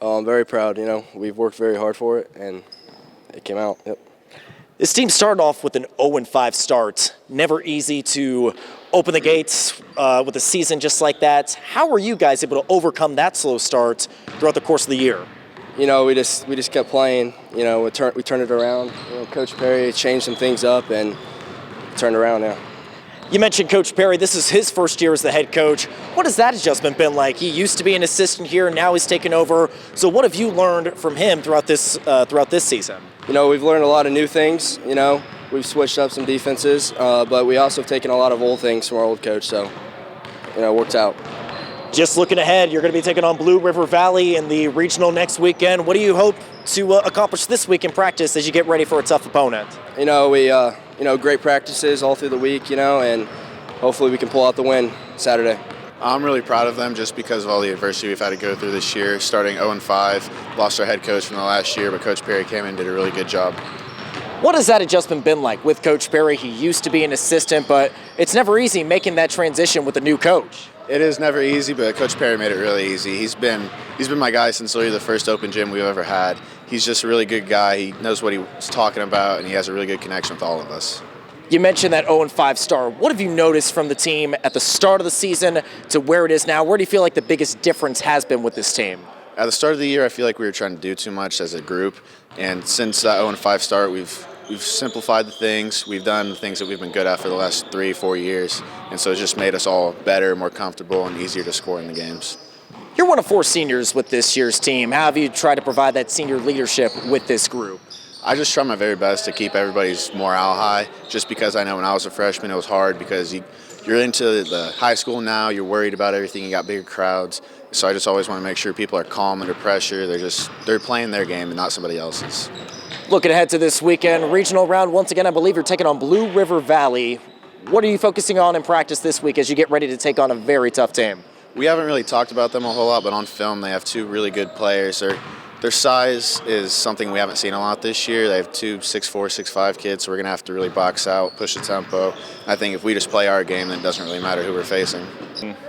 Oh, I'm very proud. We've worked very hard for it, and it came out. Yep. This team started off with an 0-5 start. Never easy to open the gates with a season just like that. How were you guys able to overcome that slow start throughout the course of the year? We just kept playing. We turned it around. Coach Perry changed some things up and turned around now. You mentioned Coach Perry. This is his first year as the head coach. What has that adjustment been like? He used to be an assistant here, now he's taken over. So what have you learned from him throughout this season? We've learned a lot of new things. We've switched up some defenses, but we also have taken a lot of old things from our old coach. So, it worked out. Just looking ahead, you're going to be taking on Blue River Valley in the regional next weekend. What do you hope to accomplish this week in practice as you get ready for a tough opponent? Great practices all through the week, and hopefully we can pull out the win Saturday. I'm really proud of them just because of all the adversity we've had to go through this year. Starting 0-5, lost our head coach from the last year, but Coach Perry came in and did a really good job. What has that adjustment been like with Coach Perry? He used to be an assistant, but it's never easy making that transition with a new coach. It is never easy, but Coach Perry made it really easy. He's been my guy since literally the first open gym we've ever had. He's just a really good guy. He knows what he's talking about, and he has a really good connection with all of us. You mentioned that 0-5 start. What have you noticed from the team at the start of the season to where it is now? Where do you feel like the biggest difference has been with this team? At the start of the year, I feel like we were trying to do too much as a group, and since that 0-5 start, we've simplified the things. We've done the things that we've been good at for the last 3-4 years, and so it's just made us all better, more comfortable, and easier to score in the games. You're one of 4 seniors with this year's team. How have you tried to provide that senior leadership with this group? I just try my very best to keep everybody's morale high, just because I know when I was a freshman it was hard because you're into the high school now, you're worried about everything, you got bigger crowds. So I just always want to make sure people are calm under pressure. They're playing their game and not somebody else's. Looking ahead to this weekend, regional round, once again, I believe you're taking on Blue River Valley. What are you focusing on in practice this week as you get ready to take on a very tough team? We haven't really talked about them a whole lot, but on film they have 2 really good players. Their size is something we haven't seen a lot this year. They have 2 6'4", 6'5" kids, so we're going to have to really box out, push the tempo. I think if we just play our game, then it doesn't really matter who we're facing.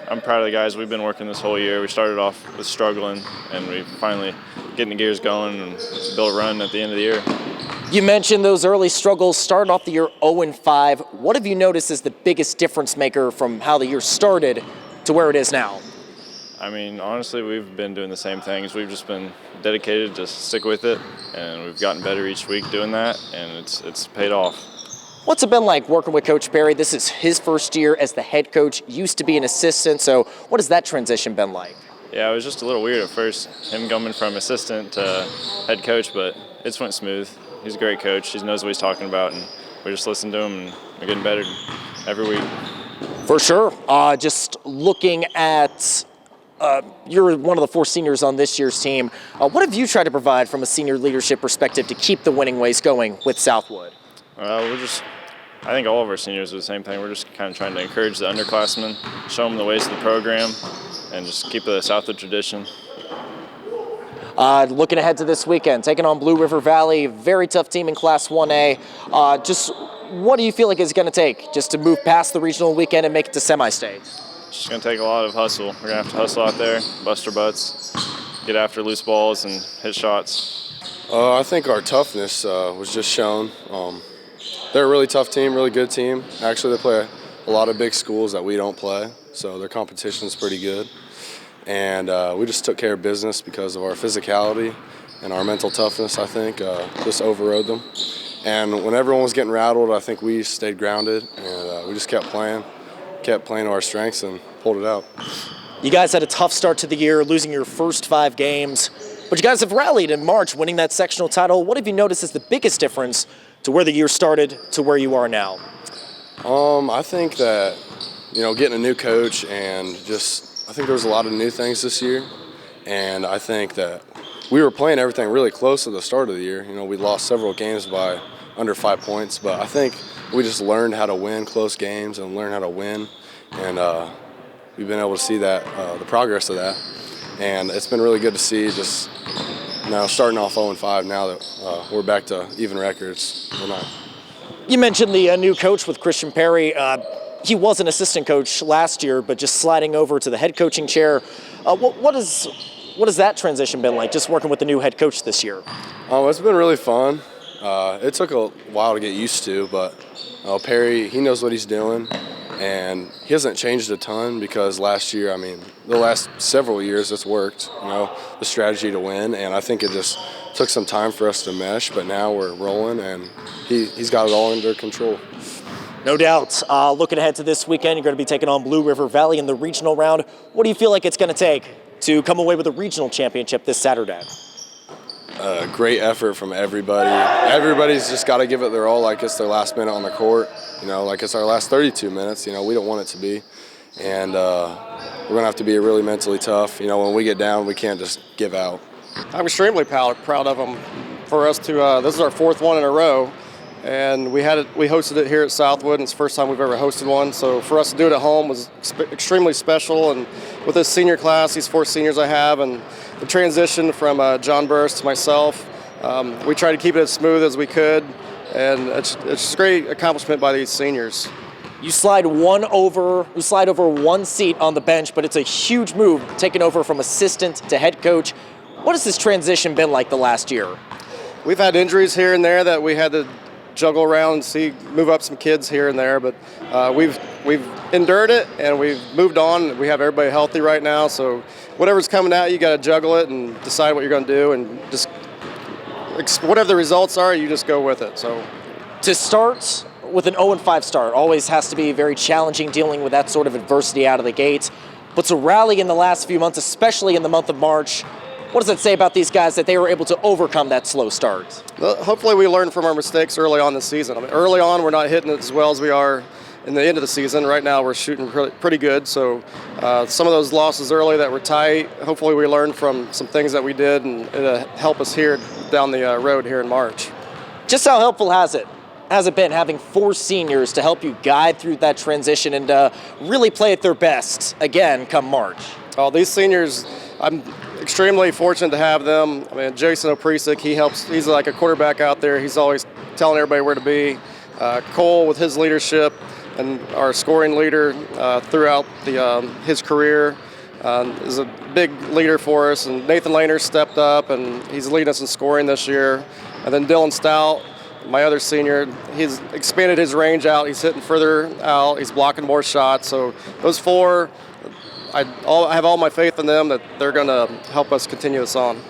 I'm proud of the guys. We've been working this whole year. We started off with struggling, and we finally getting the gears going and build a run at the end of the year. You mentioned those early struggles, starting off the year 0-5. What have you noticed as the biggest difference maker from how the year started to where it is now? I mean, honestly, we've been doing the same things. We've just been dedicated to stick with it, and we've gotten better each week doing that, and it's paid off. What's it been like working with Coach Perry? This is his first year as the head coach, used to be an assistant, so what has that transition been like? Yeah, it was just a little weird at first, him coming from assistant to head coach, but it's went smooth. He's a great coach. He knows what he's talking about, and we just listen to him, and we're getting better every week. For sure. Just looking at you're one of the 4 seniors on this year's team. What have you tried to provide from a senior leadership perspective to keep the winning ways going with Southwood? I think all of our seniors do the same thing. We're just kind of trying to encourage the underclassmen, show them the ways of the program, and just keep the Southwood tradition. Looking ahead to this weekend, taking on Blue River Valley, very tough team in Class 1A. Just what do you feel like it's going to take just to move past the regional weekend and make it to semi-state? It's just going to take a lot of hustle. We're going to have to hustle out there, bust our butts, get after loose balls, and hit shots. I think our toughness was just shown. They're a really tough team, really good team. Actually, they play a lot of big schools that we don't play, so their competition is pretty good. And we just took care of business because of our physicality and our mental toughness, I think, just overrode them. And when everyone was getting rattled, I think we stayed grounded, and we just kept playing to our strengths and pulled it out. You guys had a tough start to the year, losing your first 5 games, but you guys have rallied in March, winning that sectional title. What have you noticed is the biggest difference to where the year started to where you are now? I think that, getting a new coach and I think there was a lot of new things this year, and I think that we were playing everything really close at the start of the year. We lost several games by under 5 points, but I think we just learned how to win close games and learn how to win, and we've been able to see that, the progress of that, and it's been really good to see just now starting off 0-5 now that we're back to even records. You mentioned the new coach with Christian Perry. He was an assistant coach last year, but just sliding over to the head coaching chair. What has What has that transition been like, just working with the new head coach this year? It's been really fun. It took a while to get used to, but Perry, he knows what he's doing, and he hasn't changed a ton because last year, the last several years it's worked, the strategy to win, and I think it just took some time for us to mesh, but now we're rolling, and he's got it all under control. No doubt. Looking ahead to this weekend, you're going to be taking on Blue River Valley in the regional round. What do you feel like it's going to take to come away with a regional championship this Saturday? Great effort from everybody. Everybody's just got to give it their all like it's their last minute on the court, like it's our last 32 minutes. We don't want it to be. And we're going to have to be really mentally tough. When we get down, we can't just give out. I'm extremely proud of them. For us to, this is our fourth one in a row. And we hosted it here at Southwood, and it's the first time we've ever hosted one. So for us to do it at home was extremely special. And with this senior class, these 4 seniors I have, and the transition from John Burris to myself, we tried to keep it as smooth as we could. And it's a great accomplishment by these seniors. You slide over one seat on the bench, but it's a huge move, taking over from assistant to head coach. What has this transition been like the last year? We've had injuries here and there that we had to juggle around and move up some kids here and there, but we've endured it and we've moved on. We have everybody healthy right now, so whatever's coming out, you got to juggle it and decide what you're going to do, and just whatever the results are, you just go with it. So to start with an 0-5 start always has to be very challenging, dealing with that sort of adversity out of the gate, but to rally in the last few months, especially in the month of March, what does it say about these guys that they were able to overcome that slow start? Well, hopefully we learned from our mistakes early on this season. Early on, we're not hitting it as well as we are in the end of the season. Right now, we're shooting pretty good. So some of those losses early that were tight, hopefully we learned from some things that we did, and it'll help us here down the road here in March. Just how helpful has it been having 4 seniors to help you guide through that transition and really play at their best again come March? Oh, these seniors, I'm extremely fortunate to have them. Jason Oprisek, he's like a quarterback out there. He's always telling everybody where to be. Cole, with his leadership, and our scoring leader throughout his career, is a big leader for us. And Nathan Lehner stepped up, and he's leading us in scoring this year. And then Dylan Stout, my other senior, he's expanded his range out. He's hitting further out. He's blocking more shots. So those 4, I have all my faith in them that they're going to help us continue this on.